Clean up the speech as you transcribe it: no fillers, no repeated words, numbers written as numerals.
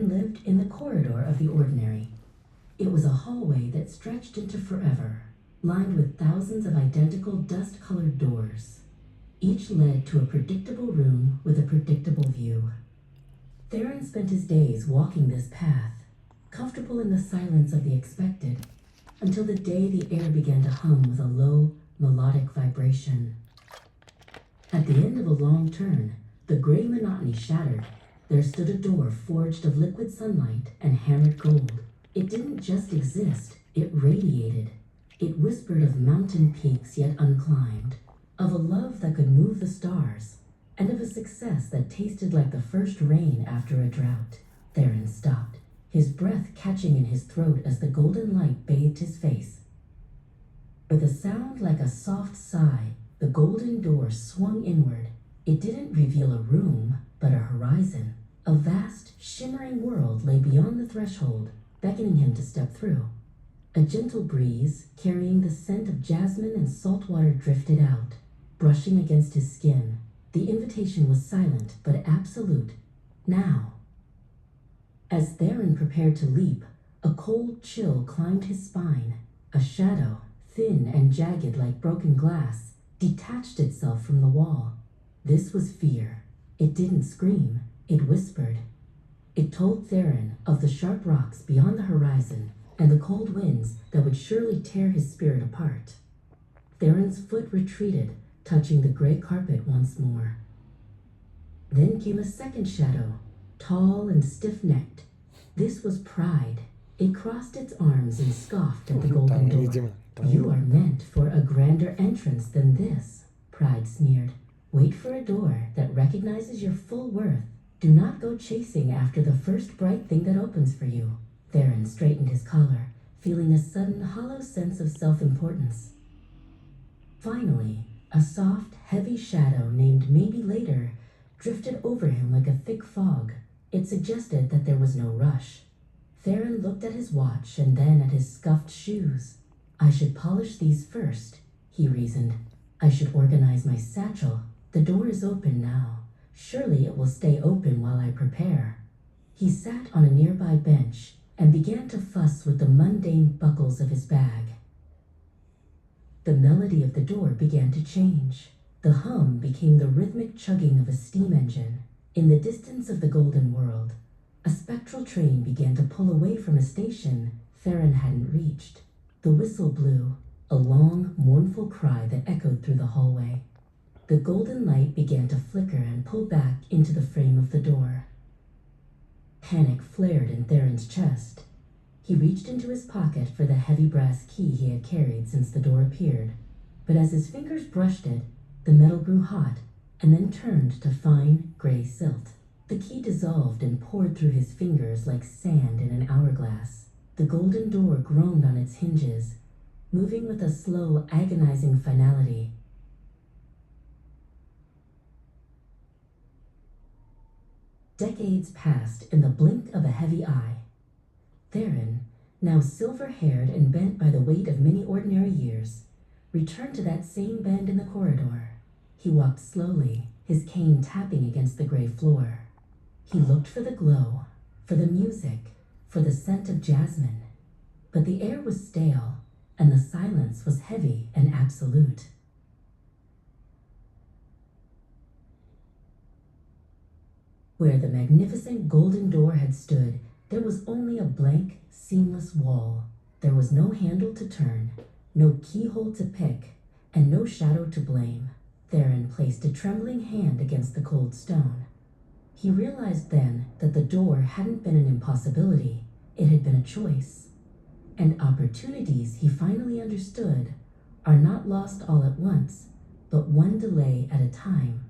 Theron lived in the corridor of the ordinary. It was a hallway that stretched into forever, lined with thousands of identical dust-colored doors. Each led to a predictable room with a predictable view. Theron spent his days walking this path, comfortable in the silence of the expected, until the day the air began to hum with a low, melodic vibration. At the end of a long turn, the gray monotony shattered. There stood a door forged of liquid sunlight and hammered gold. It didn't just exist, it radiated. It whispered of mountain peaks yet unclimbed, of a love that could move the stars, and of a success that tasted like the first rain after a drought. Theron stopped, his breath catching in his throat as the golden light bathed his face. With a sound like a soft sigh, the golden door swung inward. It didn't reveal a room, but a horizon. A vast, shimmering world lay beyond the threshold, beckoning him to step through. A gentle breeze, carrying the scent of jasmine and salt water, drifted out, brushing against his skin. The invitation was silent, but absolute. Now. As Theron prepared to leap, a cold chill climbed his spine. A shadow, thin and jagged like broken glass, detached itself from the wall. This was fear. It didn't scream, it whispered. It told Theron of the sharp rocks beyond the horizon and the cold winds that would surely tear his spirit apart. Theron's foot retreated, touching the gray carpet once more. Then came a second shadow, tall and stiff-necked. This was pride. It crossed its arms and scoffed at the golden door. "You are meant for a grander entrance than this," pride sneered. "Wait for a door that recognizes your full worth. Do not go chasing after the first bright thing that opens for you." Theron straightened his collar, feeling a sudden hollow sense of self-importance. Finally, a soft, heavy shadow named Maybe Later drifted over him like a thick fog. It suggested that there was no rush. Theron looked at his watch and then at his scuffed shoes. "I should polish these first," he reasoned. "I should organize my satchel. The door is open now. Surely it will stay open while I prepare." He sat on a nearby bench and began to fuss with the mundane buckles of his bag. The melody of the door began to change. The hum became the rhythmic chugging of a steam engine. In the distance of the golden world, a spectral train began to pull away from a station Theron hadn't reached. The whistle blew, a long, mournful cry that echoed through the hallway. The golden light began to flicker and pull back into the frame of the door. Panic flared in Theron's chest. He reached into his pocket for the heavy brass key he had carried since the door appeared, but as his fingers brushed it, the metal grew hot and then turned to fine, gray silt. The key dissolved and poured through his fingers like sand in an hourglass. The golden door groaned on its hinges, moving with a slow, agonizing finality. Decades passed in the blink of a heavy eye. Theron, now silver-haired and bent by the weight of many ordinary years, returned to that same bend in the corridor. He walked slowly, his cane tapping against the gray floor. He looked for the glow, for the music, for the scent of jasmine. But the air was stale, and the silence was heavy and absolute. Where the magnificent golden door had stood, there was only a blank, seamless wall. There was no handle to turn, no keyhole to pick, and no shadow to blame. Theron placed a trembling hand against the cold stone. He realized then that the door hadn't been an impossibility, it had been a choice. And opportunities, he finally understood, are not lost all at once, but one delay at a time.